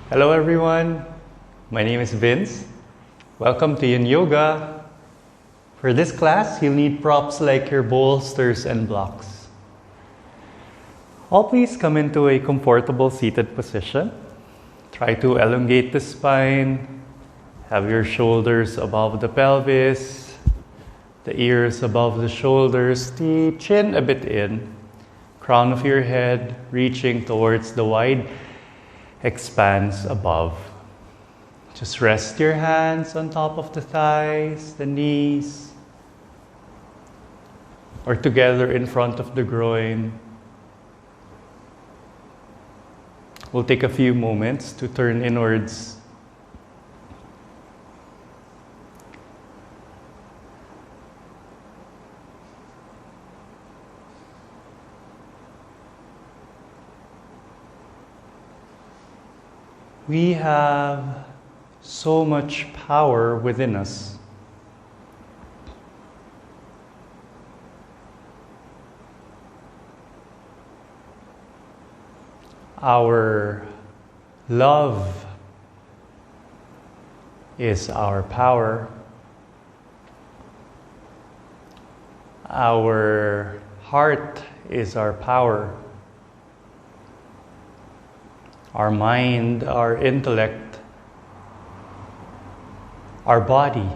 Hello everyone, my name is Vince. Welcome to Yin Yoga. For this class, you'll need props like your bolsters and blocks. All please come into a comfortable seated position. Try to elongate the spine. Have your shoulders above the pelvis, the ears above the shoulders, the chin a bit in, crown of your head reaching towards the wide expanse above. Just rest your hands on top of the thighs, the knees, or together in front of the groin. We'll take a few moments to turn inwards. We have so much power within us. Our love is our power. Our heart is our power. Our mind, our intellect, our body,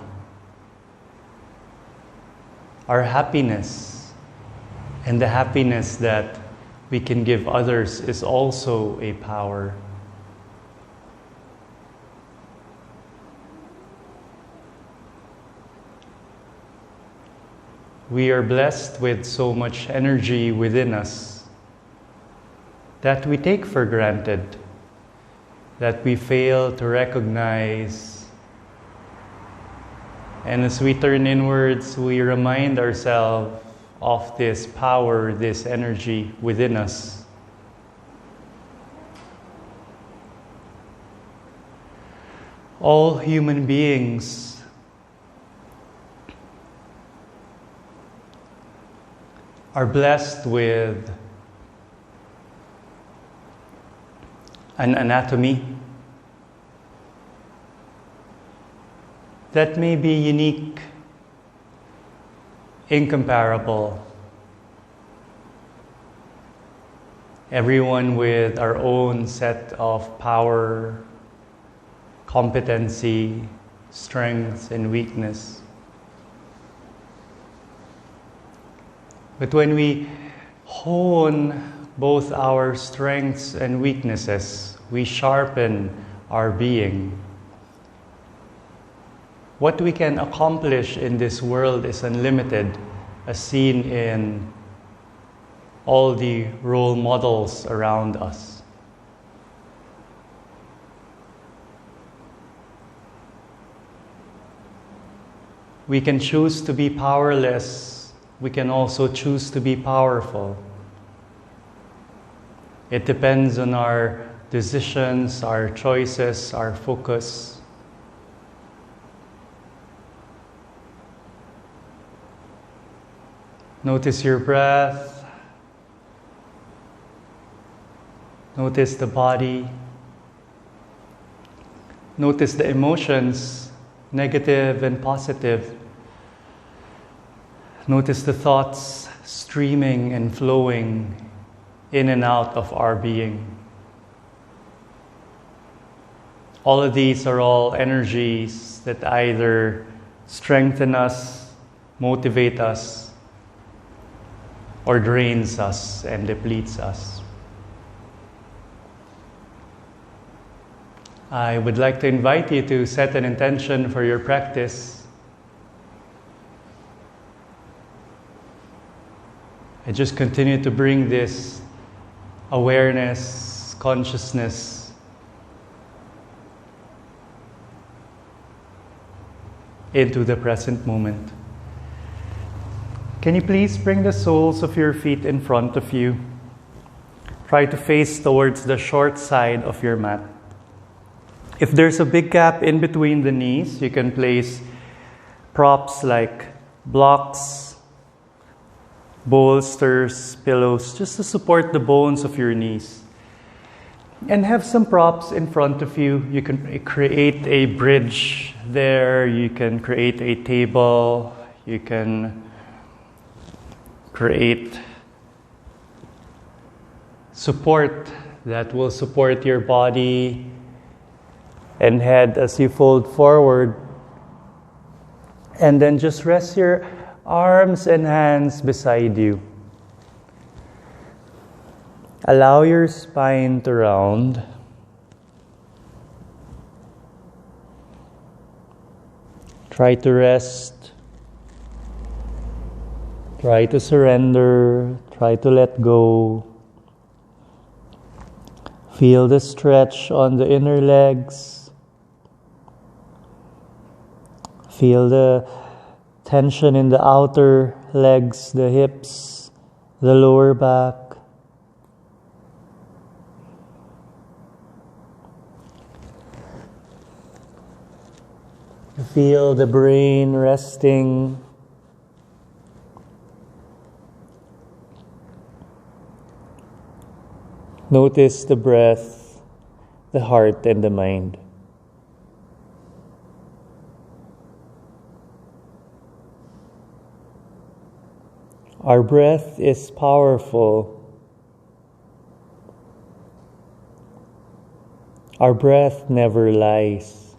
our happiness, and the happiness that we can give others is also a power. We are blessed with so much energy within us that we take for granted, that we fail to recognize. And as we turn inwards, we remind ourselves of this power, this energy within us. All human beings are blessed with an anatomy that may be unique, incomparable. Everyone with our own set of power, competency, strengths, and weakness. But when we hone both our strengths and weaknesses, we sharpen our being. What we can accomplish in this world is unlimited, as seen in all the role models around us. We can choose to be powerless. We can also choose to be powerful. It depends on our decisions, our choices, our focus. Notice your breath. Notice the body. Notice the emotions, negative and positive. Notice the thoughts streaming and flowing in and out of our being. All of these are all energies that either strengthen us, motivate us, or drains us and depletes us. I would like to invite you to set an intention for your practice. And just continue to bring this awareness, consciousness into the present moment. Can you please bring the soles of your feet in front of you? Try to face towards the short side of your mat. If there's a big gap in between the knees, you can place props like blocks, bolsters, pillows, just to support the bones of your knees. And have some props in front of you. You can create a bridge there, you can create a table, you can create support that will support your body and head as you fold forward. And then just rest your arms and hands beside you. Allow your spine to round. Try to rest. Try to surrender. Try to let go. Feel the stretch on the inner legs. Feel the tension in the outer legs, the hips, the lower back. Feel the brain resting. Notice the breath, the heart, and the mind. Our breath is powerful. Our breath never lies.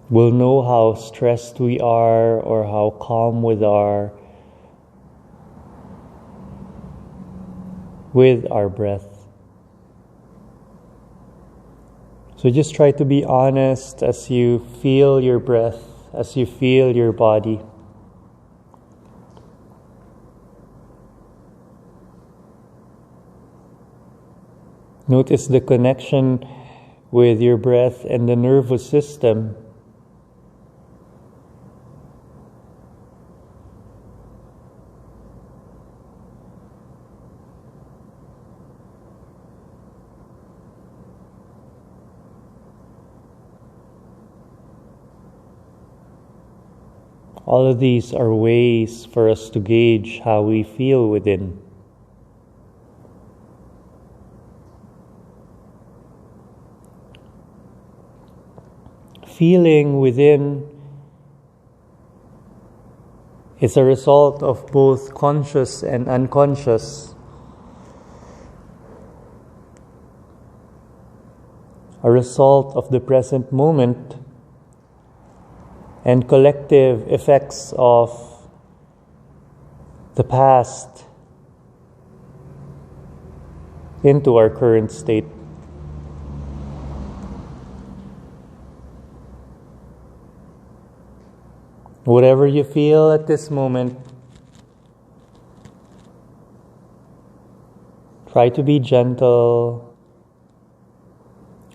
We'll know how stressed we are or how calm we are with our breath. So just try to be honest as you feel your breath, as you feel your body. Notice the connection with your breath and the nervous system. All of these are ways for us to gauge how we feel within. Feeling within is a result of both conscious and unconscious. A result of the present moment and collective effects of the past into our current state. Whatever you feel at this moment, try to be gentle,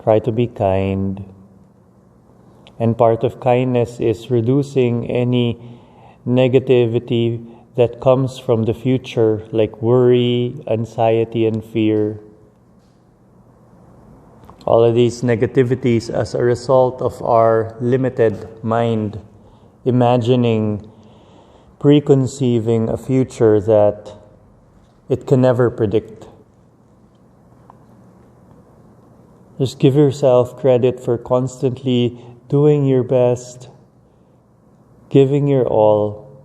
try to be kind. And part of kindness is reducing any negativity that comes from the future, like worry, anxiety, and fear. All of these negativities as a result of our limited mind, imagining, preconceiving a future that it can never predict. Just give yourself credit for constantly doing your best, giving your all,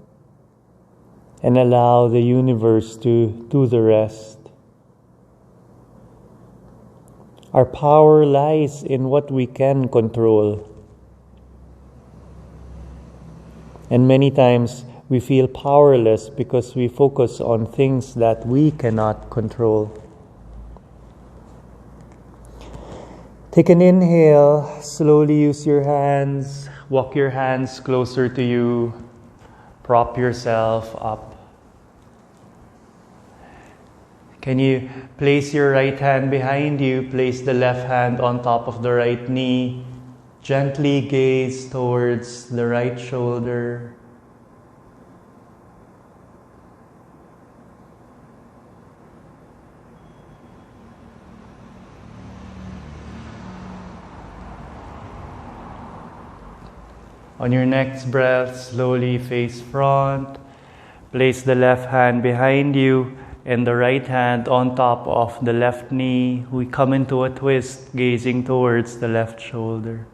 and allow the universe to do the rest. Our power lies in what we can control. And many times we feel powerless because we focus on things that we cannot control. Take an inhale, slowly use your hands, walk your hands closer to you, prop yourself up. Can you place your right hand behind you, place the left hand on top of the right knee, gently gaze towards the right shoulder. On your next breath, slowly face front, Place the left hand behind you and the right hand on top of the left knee. We come into a twist, gazing towards the left shoulder.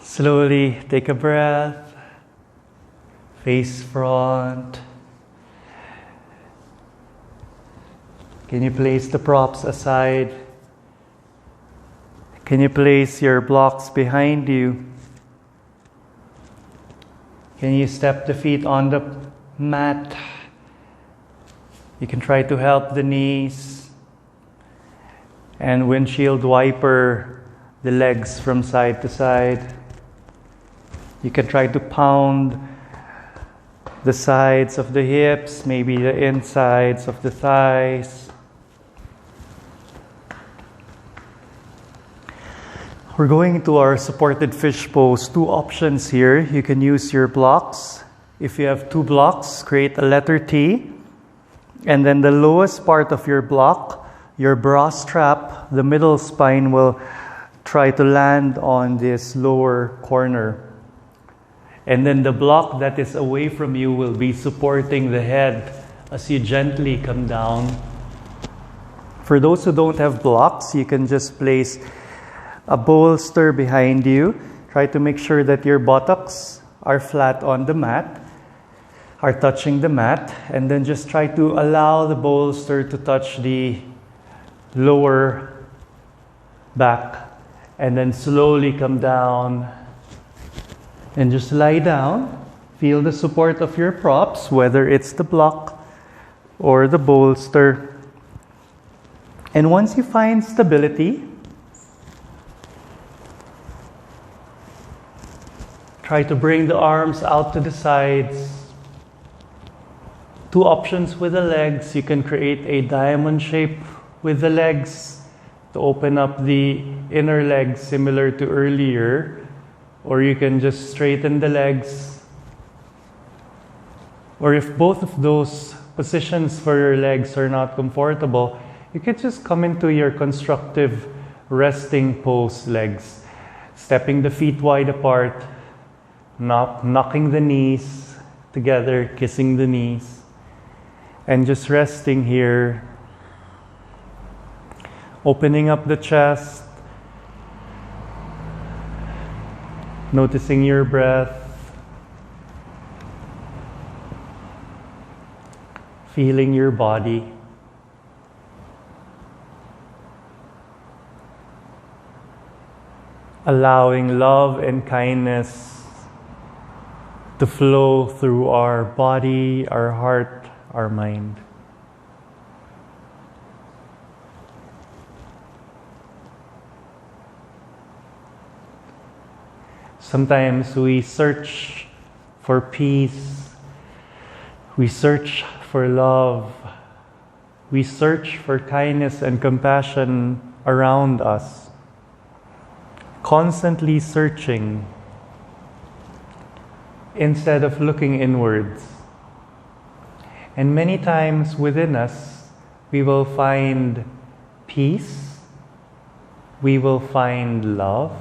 Slowly take a breath, face front. Can you place the props aside? Can you place your blocks behind you? Can you step the feet on the mat? You can try to help the knees and windshield wiper the legs from side to side. You can try to pound the sides of the hips, maybe the insides of the thighs. We're going into our supported fish pose. 2 options here. You can use your blocks. If you have 2 blocks, create a letter T. And then the lowest part of your block, your bra strap, the middle spine will try to land on this lower corner. And then the block that is away from you will be supporting the head as you gently come down. For those who don't have blocks, you can just place a bolster behind you. Try to make sure that your buttocks are flat on the mat, are touching the mat, and then just try to allow the bolster to touch the lower back, and then slowly come down. And just lie down. Feel the support of your props, whether it's the block or the bolster. And once you find stability, try to bring the arms out to the sides. 2 options with the legs. You can create a diamond shape with the legs to open up the inner legs similar to earlier. Or you can just straighten the legs. Or if both of those positions for your legs are not comfortable, you can just come into your constructive resting pose legs. Stepping the feet wide apart, knocking the knees together, kissing the knees. And just resting here. Opening up the chest. Noticing your breath, feeling your body. Allowing love and kindness to flow through our body, our heart, our mind. Sometimes we search for peace, we search for love, we search for kindness and compassion around us, constantly searching instead of looking inwards. And many times within us, we will find peace, we will find love,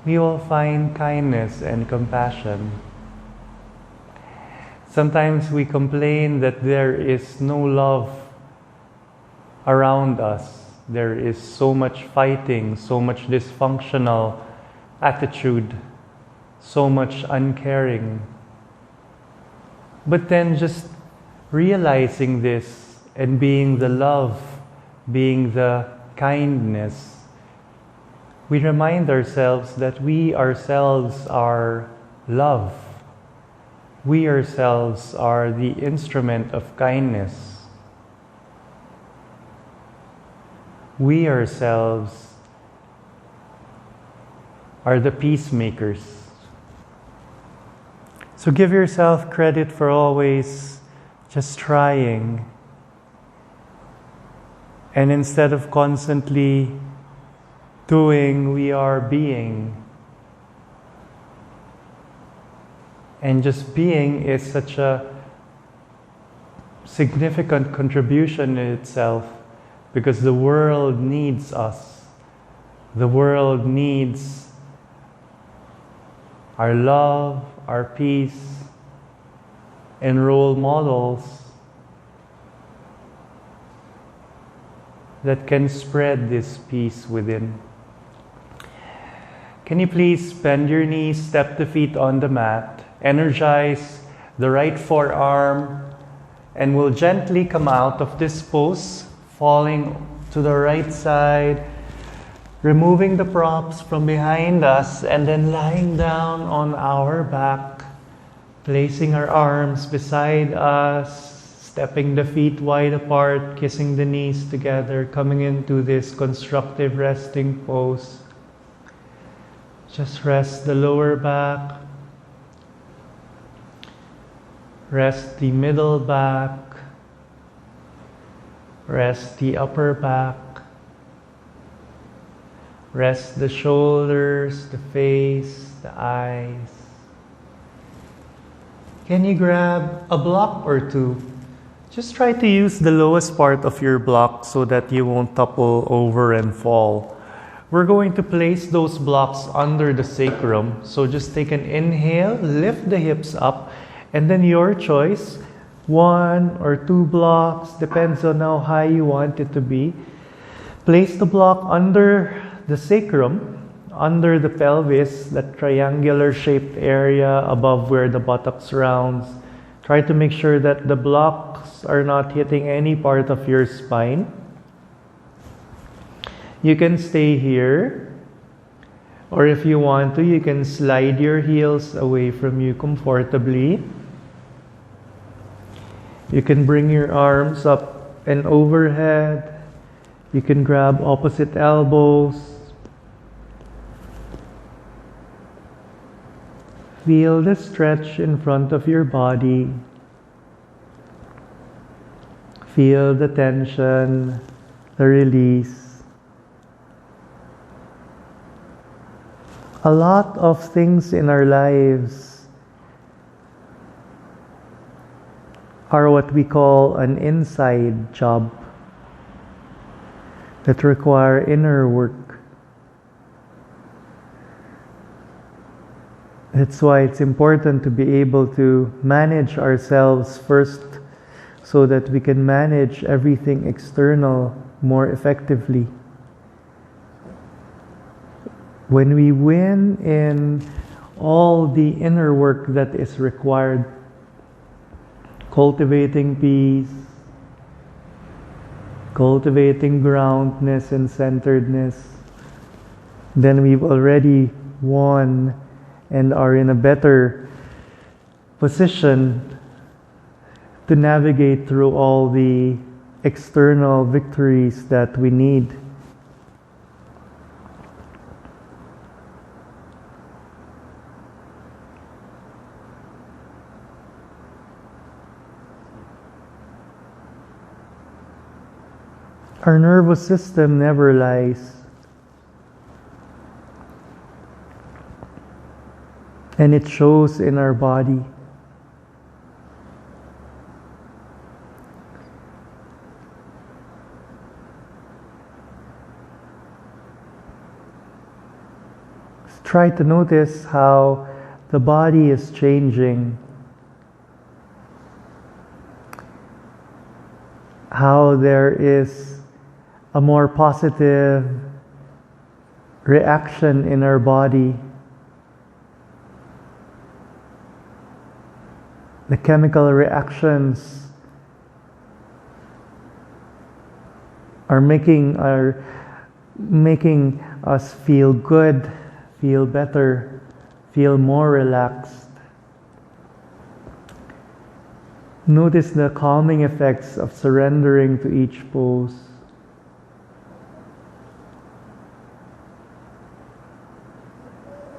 we will find kindness and compassion. Sometimes we complain that there is no love around us. There is so much fighting, so much dysfunctional attitude, so much uncaring. But then just realizing this and being the love, being the kindness, we remind ourselves that we ourselves are love. We ourselves are the instrument of kindness. We ourselves are the peacemakers. So give yourself credit for always just trying. And instead of constantly doing, we are being. And just being is such a significant contribution in itself, because the world needs us. The world needs our love, our peace, and role models that can spread this peace within. Can you please bend your knees, step the feet on the mat, energize the right forearm, and we'll gently come out of this pose, falling to the right side, removing the props from behind us, and then lying down on our back, placing our arms beside us, stepping the feet wide apart, kissing the knees together, coming into this constructive resting pose. Just rest the lower back, rest the middle back, rest the upper back, rest the shoulders, the face, the eyes. Can you grab a block or two? Just try to use the lowest part of your block so that you won't topple over and fall. We're going to place those blocks under the sacrum. So just take an inhale, lift the hips up, and then your choice, 1 or 2 blocks, depends on how high you want it to be. Place the block under the sacrum, under the pelvis, that triangular shaped area above where the buttocks rounds. Try to make sure that the blocks are not hitting any part of your spine. You can stay here, or if you want to, you can slide your heels away from you comfortably. You can bring your arms up and overhead. You can grab opposite elbows. Feel the stretch in front of your body. Feel the tension, the release. A lot of things in our lives are what we call an inside job that require inner work. That's why it's important to be able to manage ourselves first so that we can manage everything external more effectively. When we win in all the inner work that is required, cultivating peace, cultivating groundness and centeredness, then we've already won and are in a better position to navigate through all the external victories that we need. Our nervous system never lies. And it shows in our body. Try to notice how the body is changing. How there is a more positive reaction in our body. The chemical reactions are making us feel good, feel better, feel more relaxed. Notice the calming effects of surrendering to each pose.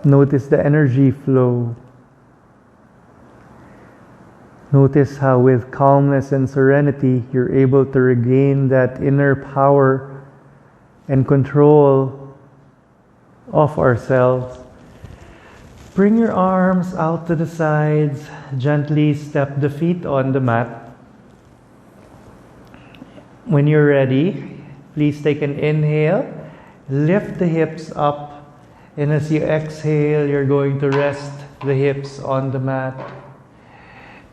Notice the energy flow. Notice how with calmness and serenity you're able to regain that inner power and control of ourselves. Bring your arms out to the sides. Gently step the feet on the mat. When you're ready, please take an inhale, lift the hips up, and as you exhale, you're going to rest the hips on the mat.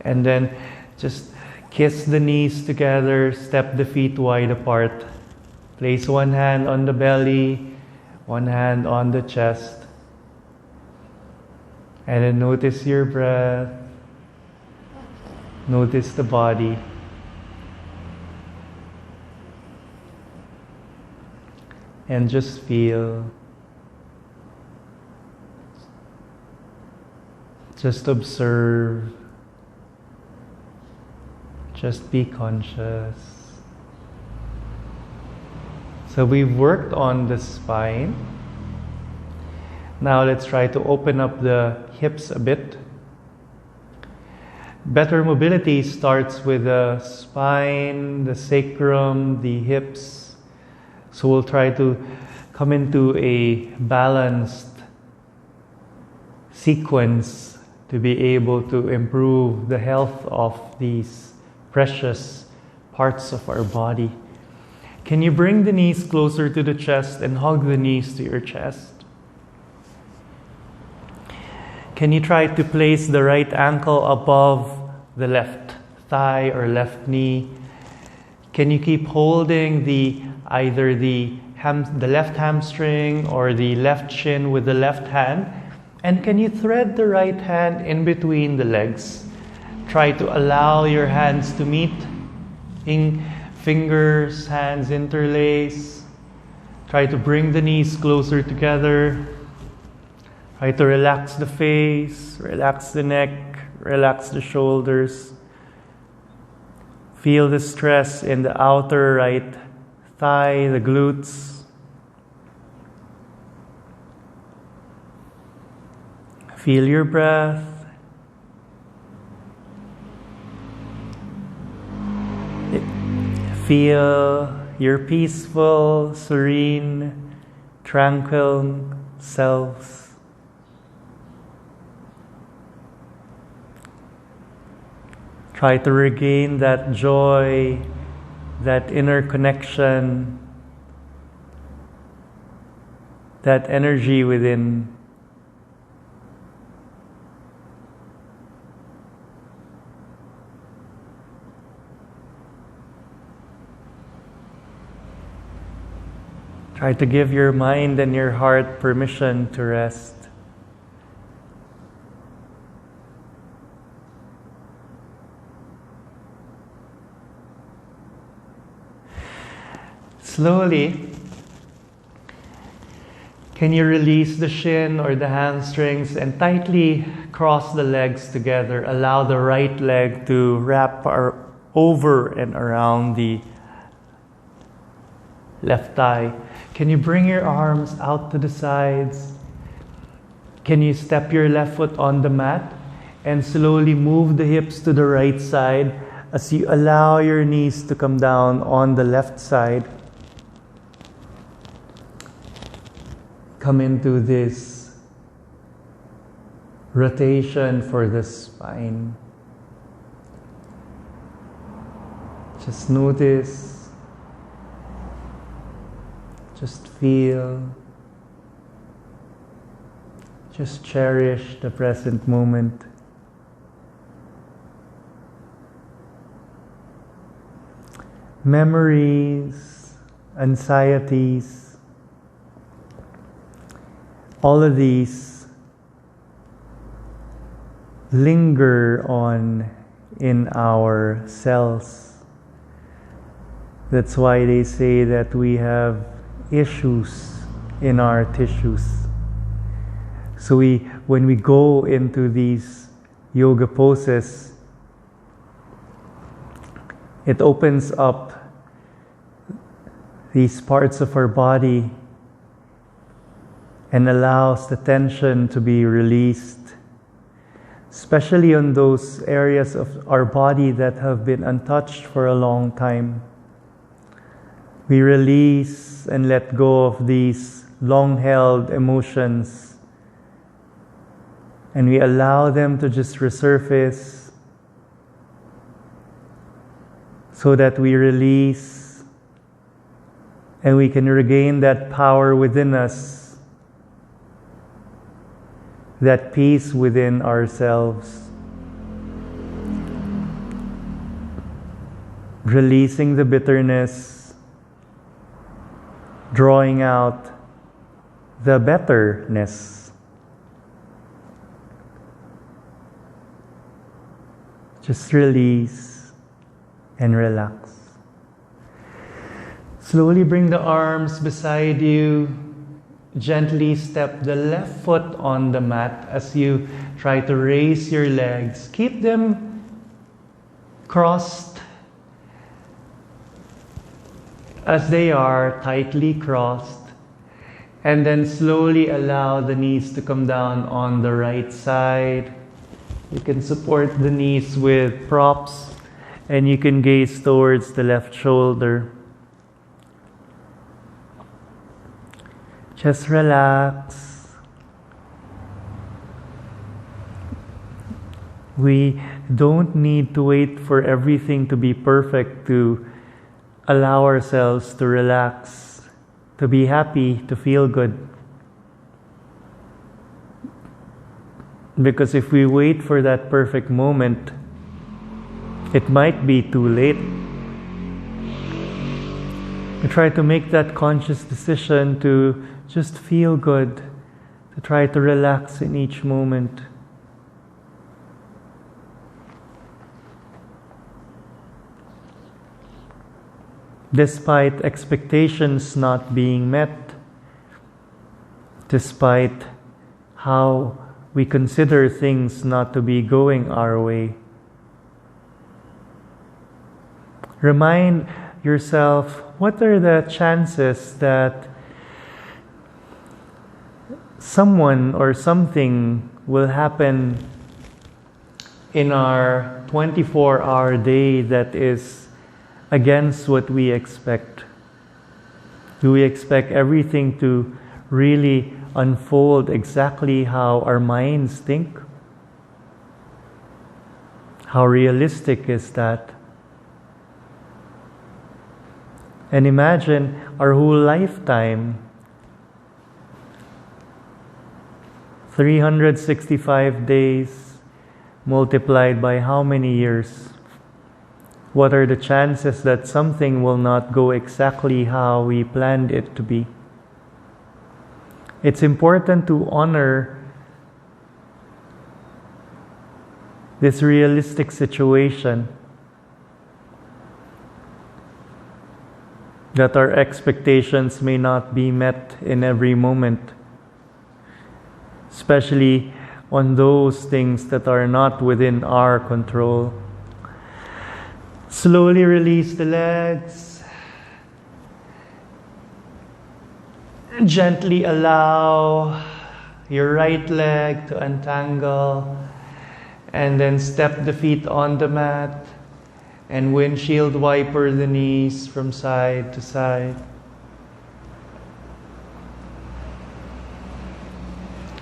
And then just kiss the knees together, step the feet wide apart. Place one hand on the belly, one hand on the chest. And then notice your breath. Notice the body. And just feel. Just observe. Just be conscious. So we've worked on the spine. Now let's try to open up the hips a bit. Better mobility starts with the spine, the sacrum, the hips. So we'll try to come into a balanced sequence to be able to improve the health of these precious parts of our body. Can you bring the knees closer to the chest and hug the knees to your chest? Can you try to place the right ankle above the left thigh or left knee? Can you keep holding either the left hamstring or the left shin with the left hand? And can you thread the right hand in between the legs? Try to allow your hands to meet. Fingers, hands interlace. Try to bring the knees closer together. Try to relax the face, relax the neck, relax the shoulders. Feel the stress in the outer right thigh, the glutes. Feel your breath. Feel your peaceful, serene, tranquil selves. Try to regain that joy, that inner connection, that energy within. Try to give your mind and your heart permission to rest. Slowly, can you release the shin or the hamstrings and tightly cross the legs together? Allow the right leg to wrap over and around the left thigh. Can you bring your arms out to the sides? Can you step your left foot on the mat and slowly move the hips to the right side as you allow your knees to come down on the left side? Come into this rotation for the spine. Just notice, just feel, just cherish the present moment. Memories, anxieties, all of these linger on in our cells. That's why they say that we have issues in our tissues. So when we go into these yoga poses, it opens up these parts of our body and allows the tension to be released, especially on those areas of our body that have been untouched for a long time. We release and let go of these long-held emotions, and we allow them to just resurface so that we release And we can regain that power within us, that peace within ourselves. Releasing the bitterness, drawing out the betterness. Just release and relax. Slowly bring the arms beside you. Gently step the left foot on the mat as you try to raise your legs. Keep them crossed as they are, tightly crossed. And then slowly allow the knees to come down on the right side. You can support the knees with props and you can gaze towards the left shoulder. Just relax. We don't need to wait for everything to be perfect to allow ourselves to relax, to be happy, to feel good. Because if we wait for that perfect moment, it might be too late. We try to make that conscious decision to just feel good, to try to relax in each moment. Despite expectations not being met, despite how we consider things not to be going our way. Remind yourself, what are the chances that someone or something will happen in our 24-hour day that is against what we expect? Do we expect everything to really unfold exactly how our minds think? How realistic is that? And imagine our whole lifetime, 365 days multiplied by how many years? What are the chances that something will not go exactly how we planned it to be? It's important to honor this realistic situation, that our expectations may not be met in every moment, especially on those things that are not within our control. Slowly release the legs. Gently allow your right leg to untangle, and then step the feet on the mat and windshield wiper the knees from side to side.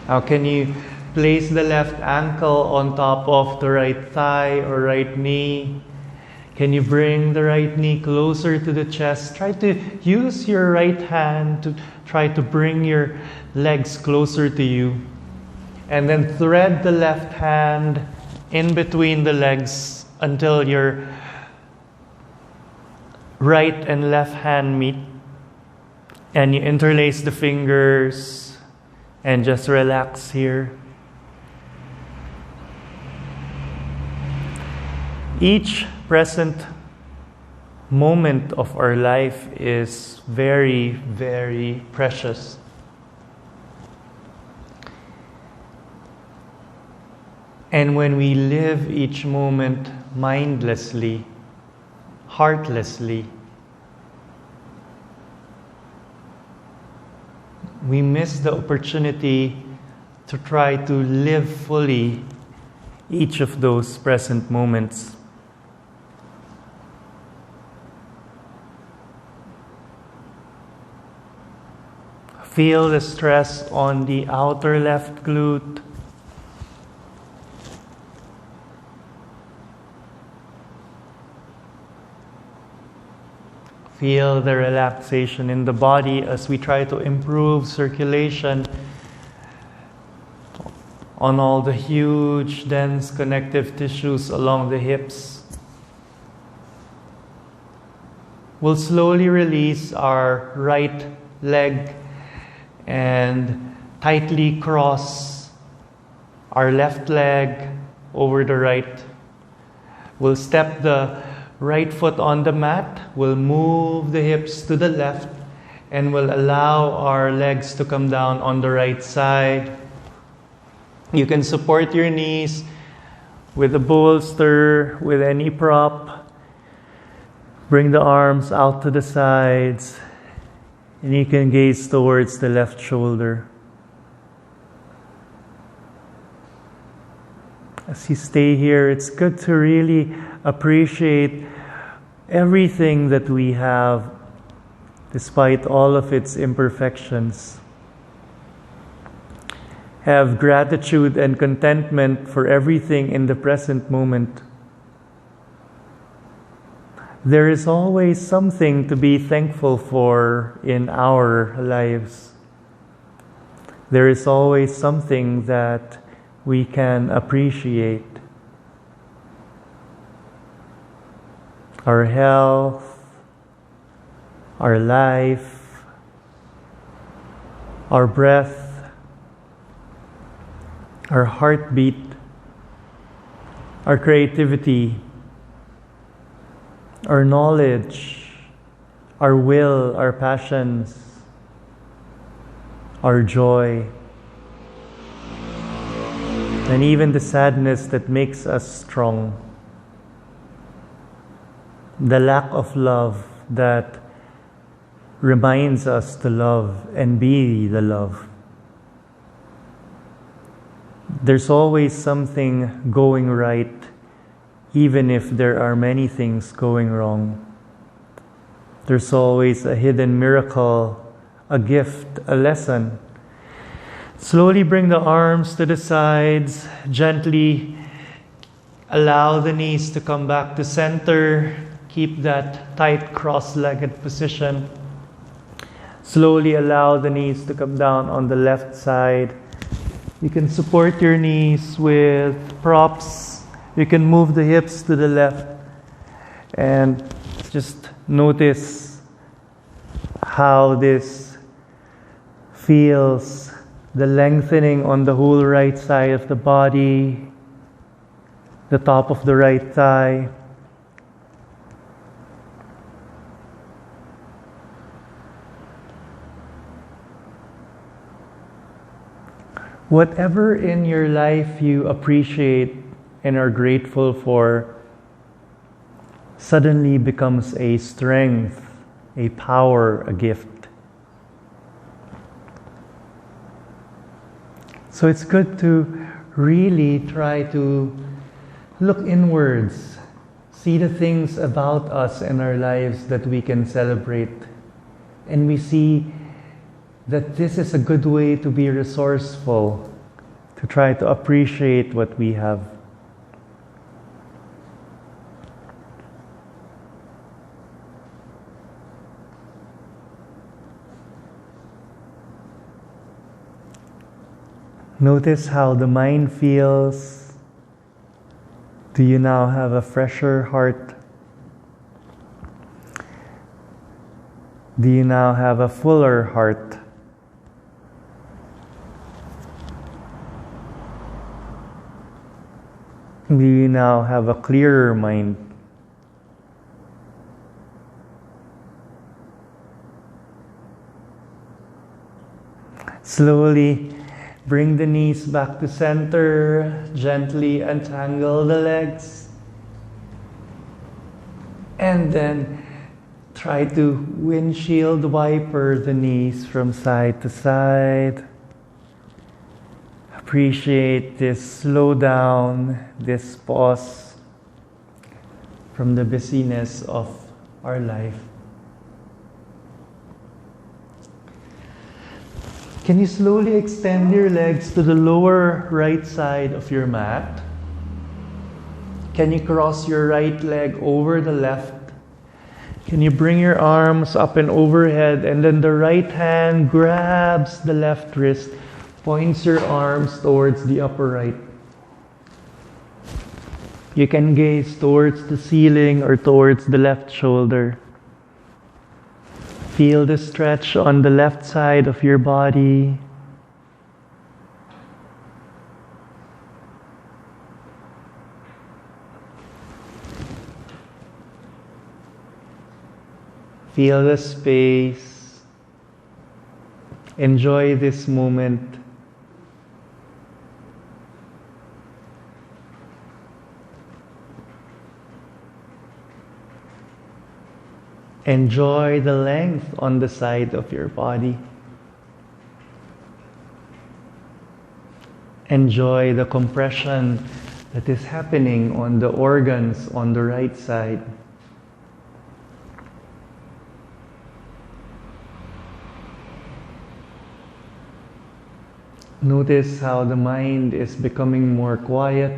How can you place the left ankle on top of the right thigh or right knee? Can you bring the right knee closer to the chest? Try to use your right hand to try to bring your legs closer to you. And then thread the left hand in between the legs until your right and left hand meet. And you interlace the fingers and just relax here. Each present moment of our life is very, very precious. And when we live each moment mindlessly, heartlessly, we miss the opportunity to try to live fully each of those present moments. Feel the stress on the outer left glute. Feel the relaxation in the body as we try to improve circulation on all the huge, dense connective tissues along the hips. We'll slowly release our right leg and tightly cross our left leg over the right. We'll step the right foot on the mat. We'll move the hips to the left and we'll allow our legs to come down on the right side. You can support your knees with a bolster, with any prop. Bring the arms out to the sides, and you can gaze towards the left shoulder. As you stay here, it's good to really appreciate everything that we have, despite all of its imperfections. Have gratitude and contentment for everything in the present moment. There is always something to be thankful for in our lives. There is always something that we can appreciate. Our health, our life, our breath, our heartbeat, our creativity, our knowledge, our will, our passions, our joy, and even the sadness that makes us strong. The lack of love that reminds us to love and be the love. There's always something going right, even if there are many things going wrong. There's always a hidden miracle, a gift, a lesson. Slowly bring the arms to the sides, gently allow the knees to come back to center. Keep that tight cross-legged position. Slowly allow the knees to come down on the left side. You can support your knees with props. You can move the hips to the left and just notice how this feels, the lengthening on the whole right side of the body, the top of the right thigh. Whatever in your life you appreciate and are grateful for suddenly becomes a strength, a power, a gift. So it's good to really try to look inwards, see the things about us and our lives that we can celebrate, and we see that this is a good way to be resourceful, to try to appreciate what we have. Notice how the mind feels. Do you now have a fresher heart? Do you now have a fuller heart? Do you now have a clearer mind? Slowly bring the knees back to center, gently untangle the legs, and then try to windshield wiper the knees from side to side. Appreciate this slow down, this pause from the busyness of our life. Can you slowly extend your legs to the lower right side of your mat? Can you cross your right leg over the left? Can Can you bring your arms up and overhead, and then the right hand grabs the left wrist, points your arms towards the upper right. You can gaze towards the ceiling or towards the left shoulder. Feel the stretch on the left side of your body. Feel the space. Enjoy this moment. Enjoy the length on the side of your body. Enjoy the compression that is happening on the organs on the right side. Notice how the mind is becoming more quiet,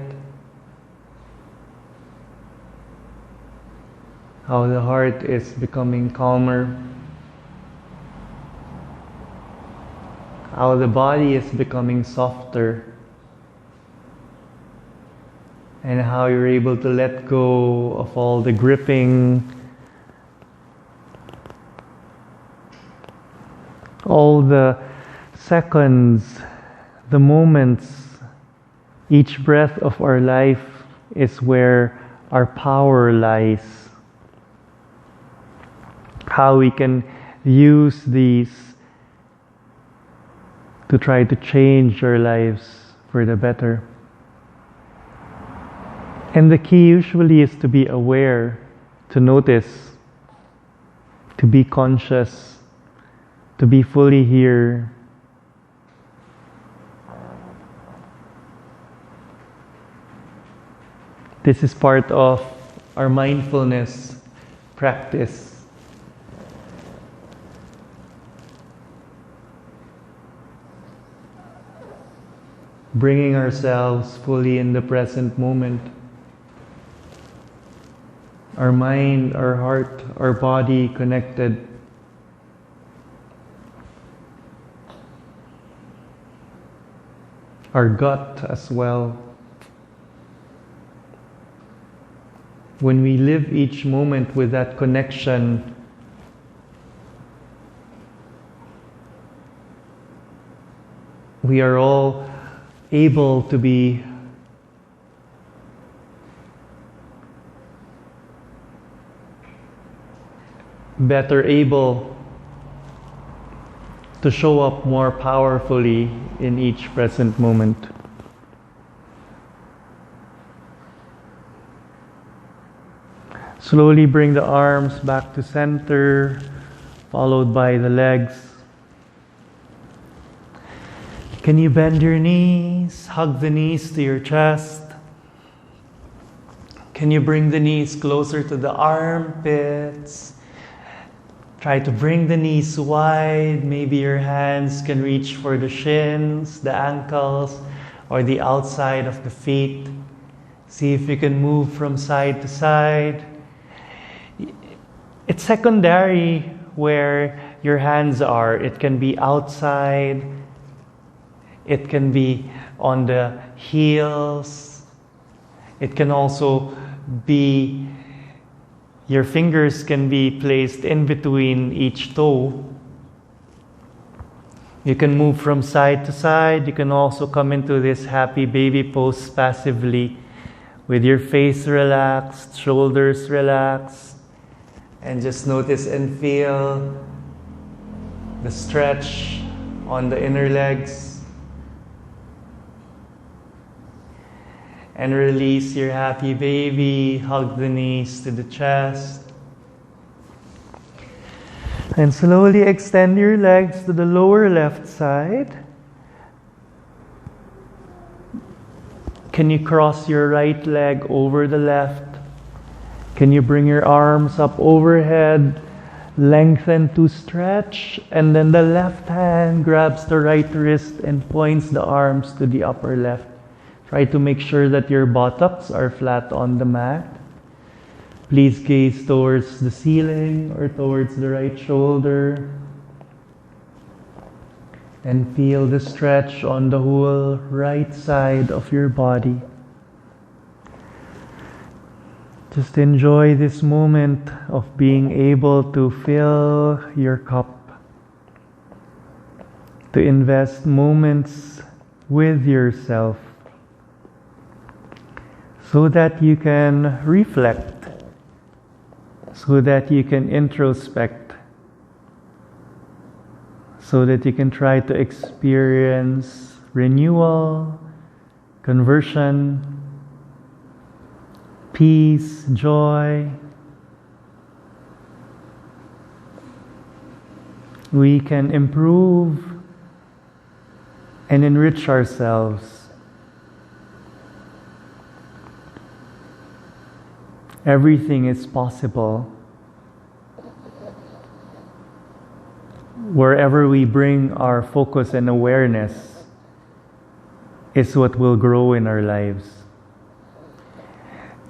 how the heart is becoming calmer, how the body is becoming softer, and how you're able to let go of all the gripping, all the seconds, the moments. Each breath of our life is where our power lies. How we can use these to try to change our lives for the better. And the key usually is to be aware, to notice, to be conscious, to be fully here. This is part of our mindfulness practice. Bringing ourselves fully in the present moment. Our mind, our heart, our body connected. Our gut as well. When we live each moment with that connection, we are all able to be better able to show up more powerfully in each present moment. Slowly bring the arms back to center, followed by the legs. Can you bend your knees? Hug the knees to your chest. Can you bring the knees closer to the armpits? Try to bring the knees wide. Maybe your hands can reach for the shins, the ankles, or the outside of the feet. See if you can move from side to side. It's secondary where your hands are. It can be outside. It can be on the heels. It can also be, your fingers can be placed in between each toe. You can move from side to side. You can also come into this happy baby pose passively with your face relaxed, shoulders relaxed. And just notice and feel the stretch on the inner legs. And release your happy baby. Hug the knees to the chest. And slowly extend your legs to the lower left side. Can you cross your right leg over the left? Can you bring your arms up overhead, lengthen to stretch, and then the left hand grabs the right wrist and points the arms to the upper left. Try to make sure that your buttocks are flat on the mat. Please gaze towards the ceiling or towards the right shoulder and feel the stretch on the whole right side of your body. Just enjoy this moment of being able to fill your cup, to invest moments with yourself so that you can reflect, so that you can introspect, so that you can try to experience renewal, conversion, peace, joy. We can improve and enrich ourselves. Everything is possible. Wherever we bring our focus and awareness is what will grow in our lives.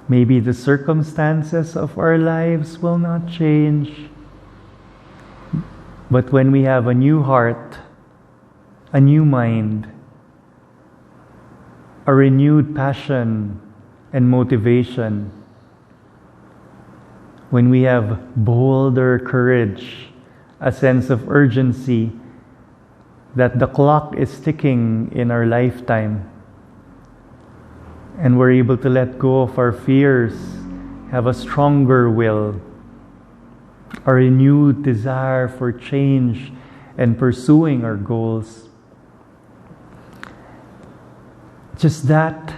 Maybe the circumstances of our lives will not change, but when we have a new heart, a new mind, a renewed passion and motivation, when we have bolder courage, a sense of urgency that the clock is ticking in our lifetime, and we're able to let go of our fears, have a stronger will, a renewed desire for change and pursuing our goals. Just that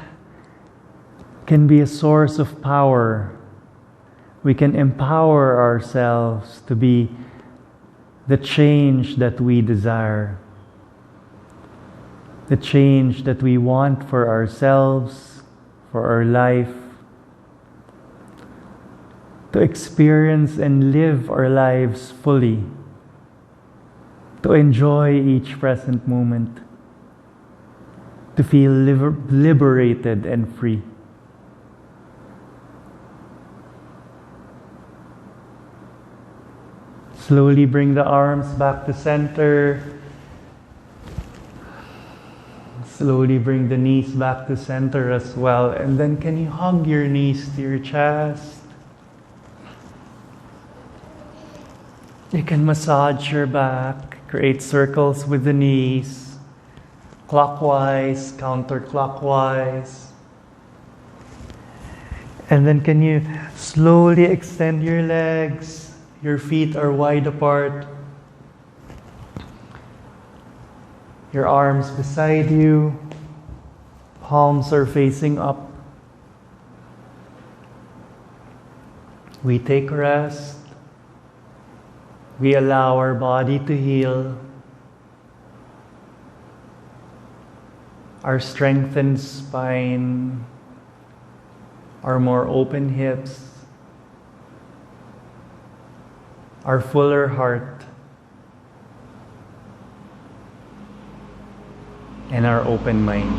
can be a source of power. We can empower ourselves to be the change that we desire, the change that we want for ourselves, for our life, to experience and live our lives fully, to enjoy each present moment, to feel liberated and free. Slowly bring the arms back to center. Slowly bring the knees back to center as well. And then can you hug your knees to your chest? You can massage your back, create circles with the knees, clockwise, counterclockwise. And then can you slowly extend your legs? Your feet are wide apart. Your arms beside you. Palms are facing up. We take rest. We allow our body to heal. Our strengthened spine. Our more open hips. Our fuller heart. And our open mind.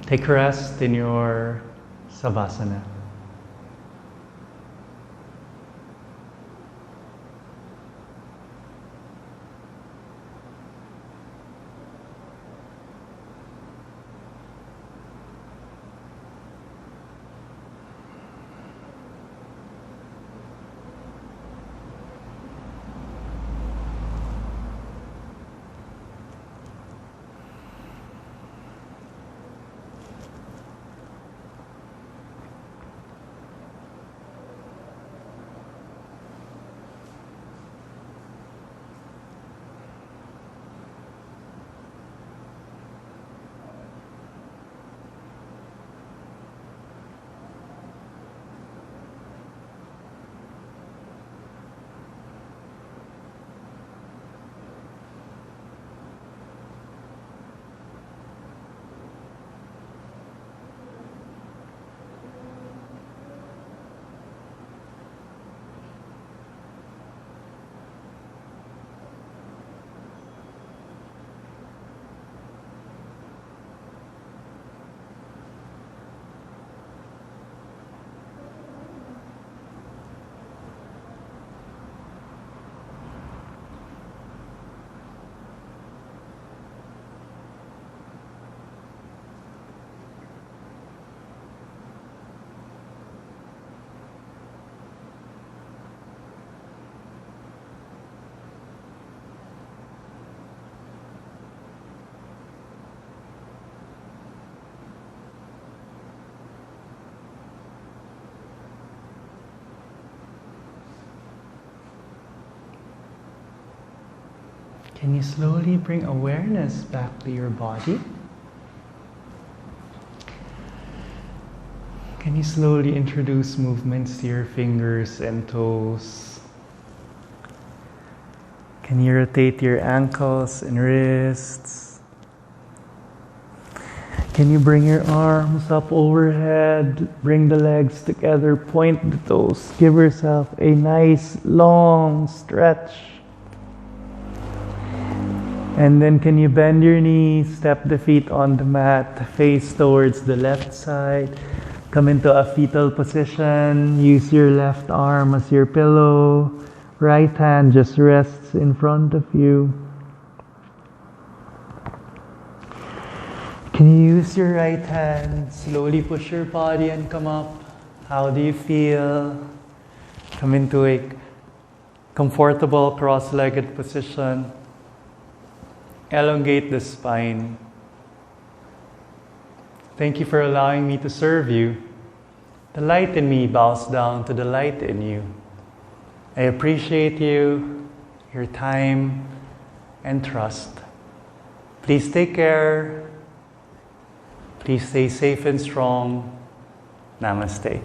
Take rest in your Savasana. Can you slowly bring awareness back to your body? Can you slowly introduce movements to your fingers and toes? Can you rotate your ankles and wrists? Can you bring your arms up overhead? Bring the legs together, point the toes. Give yourself a nice long stretch. And then can you bend your knees, step the feet on the mat, face towards the left side. Come into a fetal position. Use your left arm as your pillow. Right hand just rests in front of you. Can you use your right hand? Slowly push your body and come up. How do you feel? Come into a comfortable cross-legged position. Elongate the spine. Thank you for allowing me to serve you. The light in me bows down to the light in you. I appreciate you, your time, and trust. Please take care. Please stay safe and strong. Namaste.